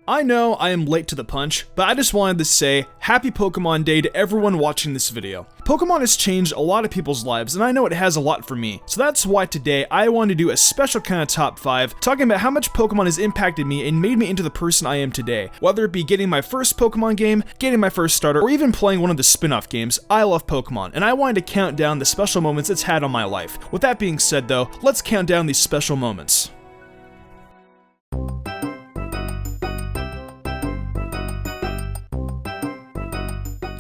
I know I am late to the punch, but I just wanted to say happy Pokemon Day to everyone watching this video. Pokemon has changed a lot of people's lives, and I know it has a lot for me, so that's why today I wanted to do a special kind of top 5, talking about how much Pokemon has impacted me and made me into the person I am today. Whether it be getting my first Pokemon game, getting my first starter, or even playing one of the spin-off games, I love Pokemon, and I wanted to count down the special moments it's had on my life. With that being said though, let's count down these special moments.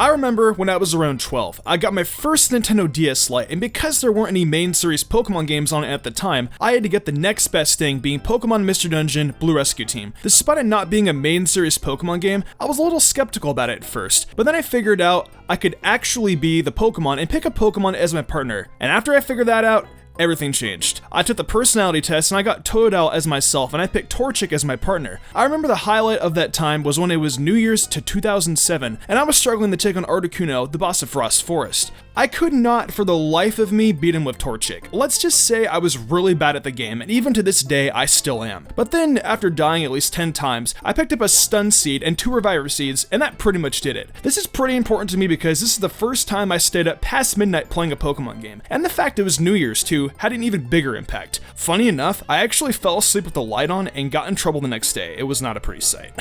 I remember when I was around 12, I got my first Nintendo DS Lite, and because there weren't any main series Pokemon games on it at the time, I had to get the next best thing, being Pokemon Mr. Dungeon Blue Rescue Team. Despite it not being a main series Pokemon game, I was a little skeptical about it at first, but then I figured out I could actually be the Pokemon and pick a Pokemon as my partner, and after I figured that out, everything changed. I took the personality test and I got Totodile as myself and I picked Torchic as my partner. I remember the highlight of that time was when it was New Year's to 2007 and I was struggling to take on Articuno, the boss of Frost Forest. I could not for the life of me beat him with Torchic. Let's just say I was really bad at the game, and even to this day I still am. But then, after dying at least 10 times, I picked up a Stun Seed and 2 Reviver Seeds, and that pretty much did it. This is pretty important to me because this is the first time I stayed up past midnight playing a Pokemon game, and the fact it was New Year's too had an even bigger impact. Funny enough, I actually fell asleep with the light on and got in trouble the next day. It was not a pretty sight.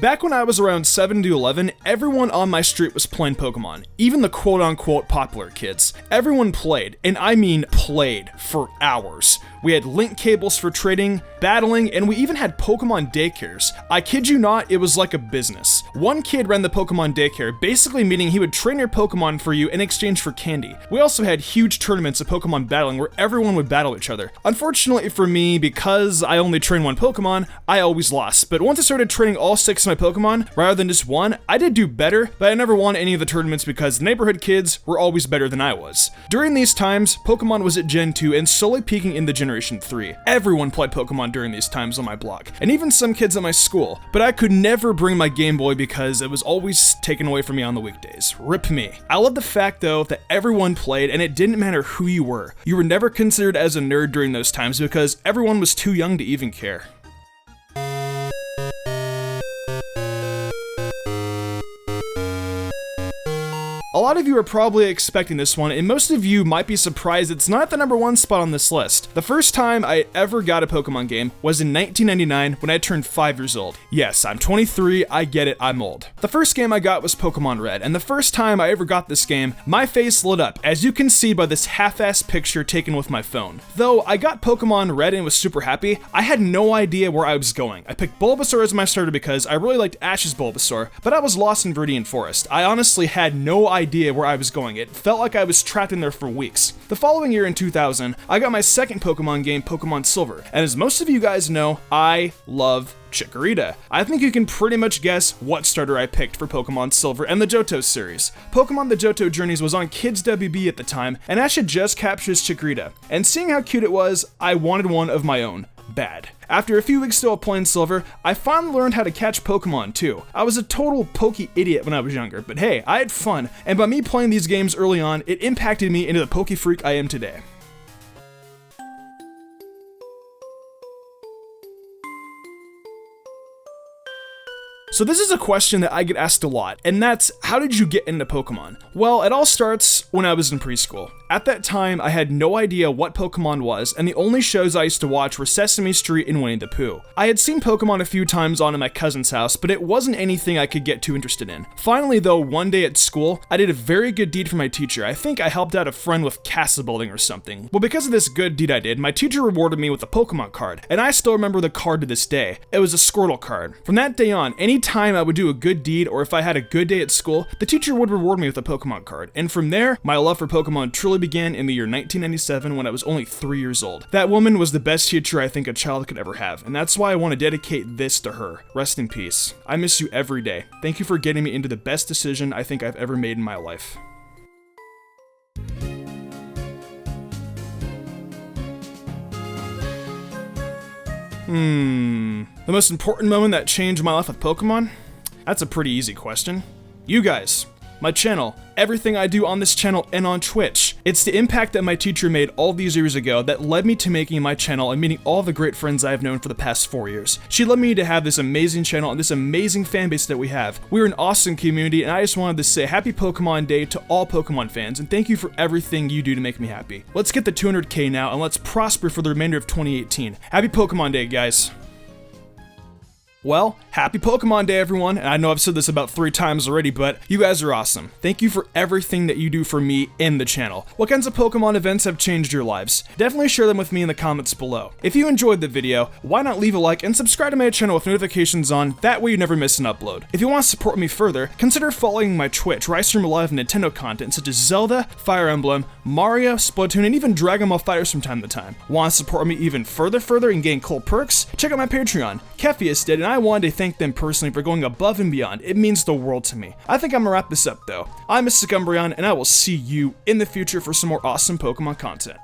Back when I was around 7 to 11, everyone on my street was playing Pokemon, even the quote-unquote popular kids. Everyone played, and I mean played, for hours. We had link cables for trading, battling, and we even had Pokemon daycares. I kid you not, it was like a business. One kid ran the Pokemon daycare, basically meaning he would train your Pokemon for you in exchange for candy. We also had huge tournaments of Pokemon battling where everyone would battle each other. Unfortunately for me, because I only trained one Pokemon, I always lost. But once I started training all 6 of my Pokemon, rather than just one, I did do better, but I never won any of the tournaments because the neighborhood kids were always better than I was. During these times, Pokemon was at Gen 2 and slowly peaking into Generation 3. Everyone played Pokemon during these times on my block, and even some kids at my school, but I could never bring my Game Boy because it was always taken away from me on the weekdays. Rip me. I love the fact though that everyone played and it didn't matter who you were. You were never considered as a nerd during those times because everyone was too young to even care. A lot of you are probably expecting this one, and most of you might be surprised it's not at the number 1 spot on this list. The first time I ever got a Pokemon game was in 1999 when I turned 5 years old. Yes, I'm 23, I get it, I'm old. The first game I got was Pokemon Red, and the first time I ever got this game, my face lit up, as you can see by this half-assed picture taken with my phone. Though I got Pokemon Red and was super happy, I had no idea where I was going. I picked Bulbasaur as my starter because I really liked Ash's Bulbasaur, but I was lost in Viridian Forest. I honestly had no idea where I was going. It felt like I was trapped in there for weeks. The following year in 2000, I got my second Pokemon game, Pokemon Silver, and as most of you guys know, I love Chikorita. I think you can pretty much guess what starter I picked for Pokemon Silver and the Johto series. Pokemon The Johto Journeys was on Kids WB at the time, and Ash had just captured Chikorita, and seeing how cute it was, I wanted one of my own. Bad. After a few weeks still playing Silver, I finally learned how to catch Pokemon too. I was a total Poke idiot when I was younger, but hey, I had fun, and by me playing these games early on, it impacted me into the Poke freak I am today. So this is a question that I get asked a lot, and that's, how did you get into Pokemon? Well, it all starts when I was in preschool. At that time, I had no idea what Pokemon was, and the only shows I used to watch were Sesame Street and Winnie the Pooh. I had seen Pokemon a few times on at my cousin's house, but it wasn't anything I could get too interested in. Finally though, one day at school, I did a very good deed for my teacher. I think I helped out a friend with castle building or something. Well, because of this good deed I did, my teacher rewarded me with a Pokemon card, and I still remember the card to this day. It was a Squirtle card. From that day on, any time I would do a good deed or if I had a good day at school, the teacher would reward me with a Pokemon card. And from there, my love for Pokemon truly began in the year 1997 when I was only 3 years old. That woman was the best teacher I think a child could ever have, and that's why I want to dedicate this to her. Rest in peace. I miss you every day. Thank you for getting me into the best decision I think I've ever made in my life. The most important moment that changed my life with Pokemon? That's a pretty easy question. You guys. My channel. Everything I do on this channel and on Twitch. It's the impact that my teacher made all these years ago that led me to making my channel and meeting all the great friends I've known for the past 4 years. She led me to have this amazing channel and this amazing fan base that we have. We're an awesome community, and I just wanted to say happy Pokemon Day to all Pokemon fans, and thank you for everything you do to make me happy. Let's get the 200K now, and let's prosper for the remainder of 2018. Happy Pokemon Day, guys. Well, happy Pokemon Day, everyone, and I know I've said this about 3 times already, but you guys are awesome. Thank you for everything that you do for me and the channel. What kinds of Pokemon events have changed your lives? Definitely share them with me in the comments below. If you enjoyed the video, why not leave a like and subscribe to my channel with notifications on, that way you never miss an upload. If you want to support me further, consider following my Twitch, where I stream a lot of Nintendo content such as Zelda, Fire Emblem, Mario, Splatoon, and even Dragon Ball FighterZ from time to time. Want to support me even further and gain cool perks? Check out my Patreon. Kefius did, and I wanted to thank them personally for going above and beyond. It means the world to me. I think I'm gonna wrap this up though. I'm Mystic Umbreon, and I will see you in the future for some more awesome Pokemon content.